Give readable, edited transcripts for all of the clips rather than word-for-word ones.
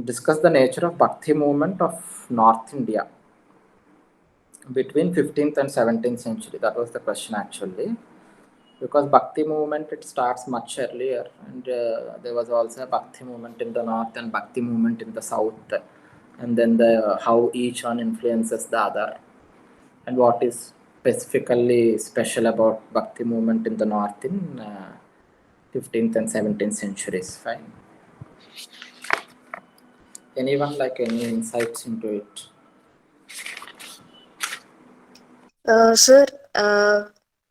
discuss the nature of Bhakti movement of North India between 15th and 17th century. That was the question actually, because Bhakti movement, it starts much earlier, and there was also a Bhakti movement in the north and Bhakti movement in the south, and then how each one influences the other, and what is specifically special about Bhakti movement in the north in 15th and 17th centuries. Fine. Anyone like any insights into it? Sir,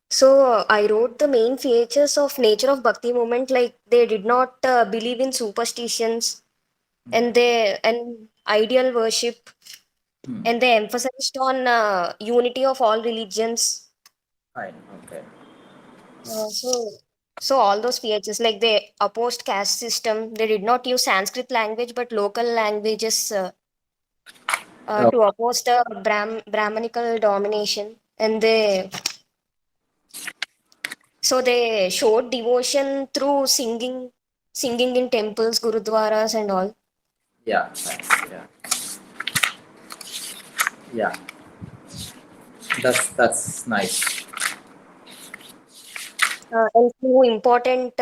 so I wrote the main features of nature of Bhakti movement, like they did not believe in superstitions and ideal worship, and they emphasized on unity of all religions. Fine. Okay. So all those features, like they opposed caste system, they did not use Sanskrit language but local languages Oh, to oppose the Brahmanical domination, and they showed devotion through singing in temples, gurudwaras, and all. yeah. Fine. Yeah. Yeah. That's nice. And few important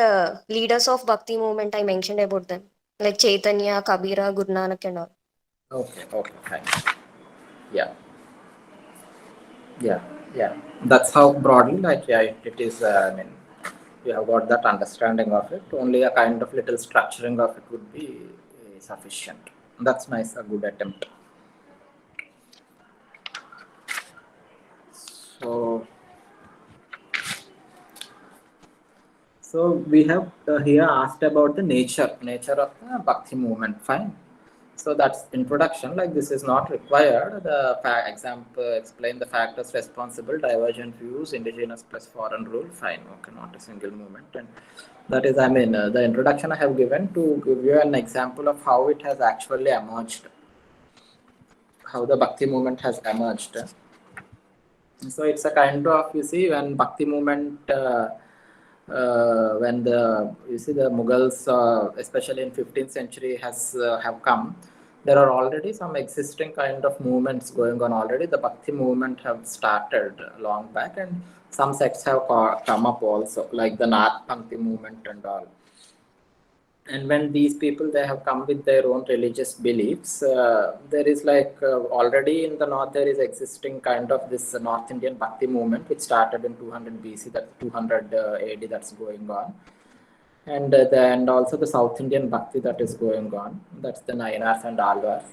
leaders of Bhakti movement, I mentioned about them, like Chaitanya, Kabira, Guru Nanak, and all. Okay. Okay. Fine. Yeah. Yeah. Yeah. That's how broadly, like, yeah, it is. I mean, you have got that understanding of it. Only a kind of little structuring of it would be sufficient. That's nice. A good attempt. So, so we have here asked about the nature of the Bhakti movement. Fine. So that's introduction. Like, this is not required. The example explain the factors responsible, divergent views, indigenous plus foreign rule. Fine. Okay, not a single movement. And that is, I mean, the introduction I have given to give you an example of how it has actually emerged, how the Bhakti movement has emerged. So it's a kind of, you see, when Bhakti movement, when the Mughals, especially in 15th century, have come, there are already some existing kind of movements going on already. The Bhakti movement have started long back, and some sects have come up also, like the Nath Bhakti movement and all. And when these people, they have come with their own religious beliefs, there is like already in the north there is existing kind of this North Indian Bhakti movement, which started in 200 BC, that 200 AD, that's going on. And and also the South Indian Bhakti that is going on, that's the Nayanars and Alvars.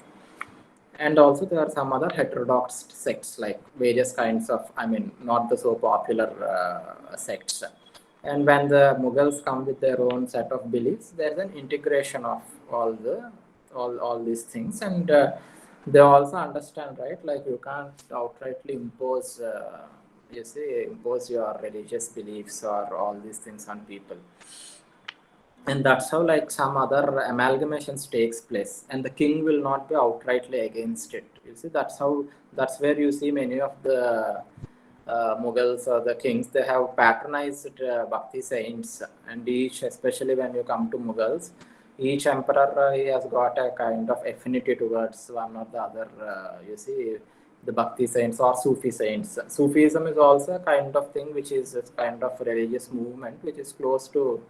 And also there are some other heterodox sects, like various kinds of, I mean, not the so popular sects. And when the Mughals come with their own set of beliefs, there's an integration of all these things. And they also understand, right, like you can't outrightly impose impose your religious beliefs or all these things on people. And that's how, like, some other amalgamations takes place, and the king will not be outrightly against it. You see, that's where you see many of the Mughals or the kings, they have patronized Bhakti saints, and each, especially when you come to Mughals, each emperor, he has got a kind of affinity towards one or the other. You see, the Bhakti saints or Sufi saints. Sufism is also a kind of thing which is a kind of religious movement which is close to,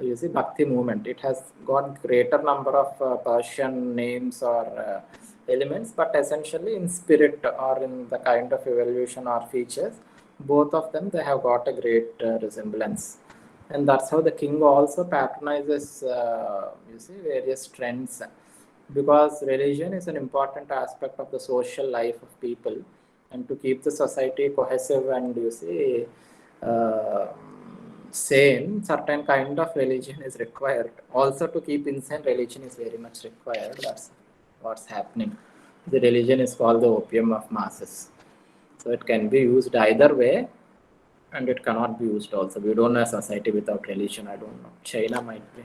you see, Bhakti movement. It has got greater number of Persian names or elements, but essentially in spirit or in the kind of evolution or features, both of them, they have got a great resemblance. And that's how the king also patronizes, you see, various trends, because religion is an important aspect of the social life of people, and to keep the society cohesive and, you see, uh, sane, certain kind of religion is required. Also, to keep insane, religion is very much required. That's what's happening. The religion is called the opium of masses. So it can be used either way, and it cannot be used also. We don't know a society without religion. I don't know. China might be.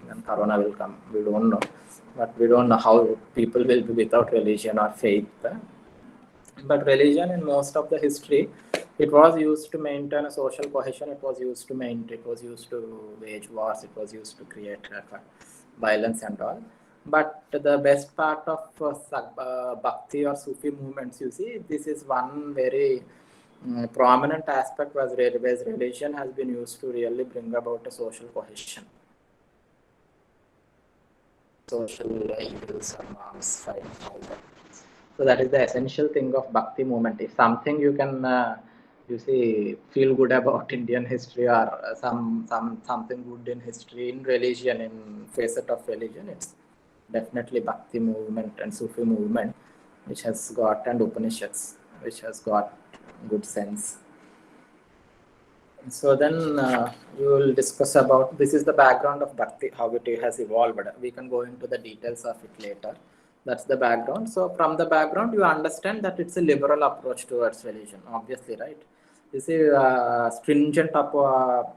Then Corona will come. We don't know. But we don't know how people will be without religion or faith. But religion, in most of the history, it was used to maintain a social cohesion. It was used to wage wars. It was used to create violence and all. But the best part of Bhakti or Sufi movements, you see, this is one very prominent aspect was religion has been used to really bring about a social cohesion. Social evils or norms, fight, all that. So that is the essential thing of Bhakti movement. If something you can, you see, feel good about Indian history or something good in history, in religion, in facet of religion, it's definitely Bhakti movement and Sufi movement, which has got, and Upanishads, which has got good sense. So then we will discuss about, this is the background of Bhakti, how it has evolved. We can go into the details of it later. That's the background. So from the background, you understand that it's a liberal approach towards religion, obviously, right? You see, stringent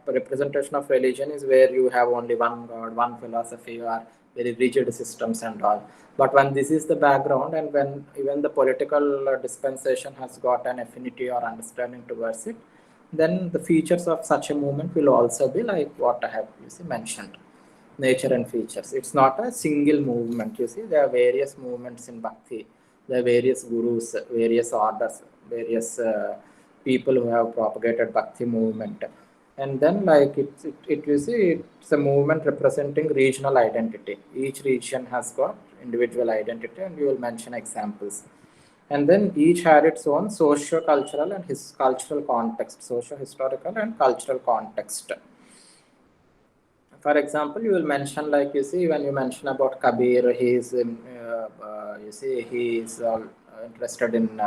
representation of religion is where you have only one God, one philosophy, or very rigid systems and all. But when this is the background, and when even the political dispensation has got an affinity or understanding towards it, then the features of such a movement will also be like what I have mentioned, nature and features. It's not a single movement. You see, there are various movements in Bhakti. There are various gurus, various orders, various people who have propagated Bhakti movement. And then like it you see, it's a movement representing regional identity. Each region has got individual identity, and we will mention examples. And then each had its own socio-cultural and his cultural context, socio-historical and cultural context. For example, you will mention, like you see, when you mention about Kabir, he is you see, he is interested in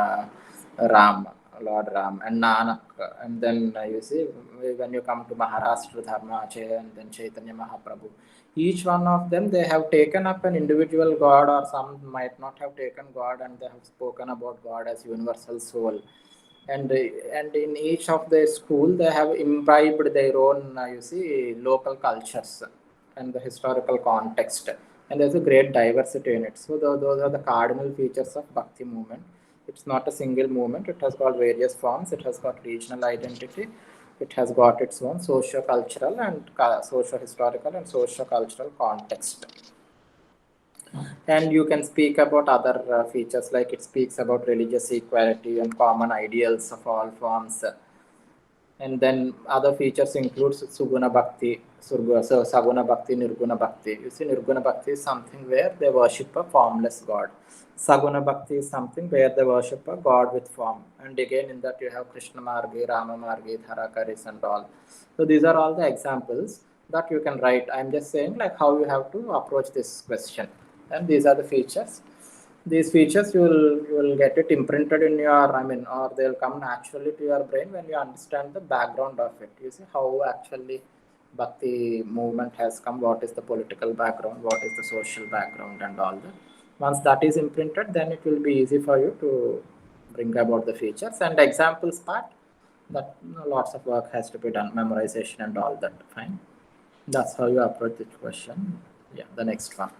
Ram, Lord Ram, and Nanak. And then you see, when you come to Maharashtra Dharma, and then Chaitanya Mahaprabhu, each one of them, they have taken up an individual God, or some might not have taken God, and they have spoken about God as universal soul. And in each of their school, they have imbibed their own, you see, local cultures and the historical context. And there's a great diversity in it. So those are the cardinal features of Bhakti movement. It's not a single movement. It has got various forms. It has got regional identity. It has got its own socio-cultural and socio-historical and socio-cultural context. And you can speak about other features, like it speaks about religious equality and common ideals of all forms. And then other features includes Suguna Bhakti, Saguna Bhakti, Nirguna Bhakti. You see, Nirguna Bhakti is something where they worship a formless God. Saguna Bhakti is something where they worship a God with form. And again, in that you have Krishna Margi, Rama Margi, Dharakaris and all. So these are all the examples that you can write. I'm just saying like how you have to approach this question. And these are the features. These features you will get it imprinted in your, or they'll come naturally to your brain when you understand the background of it. You see how actually Bhakti movement has come, what is the political background, what is the social background, and all that. Once that is imprinted, then it will be easy for you to bring about the features. And examples part, that lots of work has to be done, memorization and all that. Fine, that's how you approach the question. Yeah, the next one.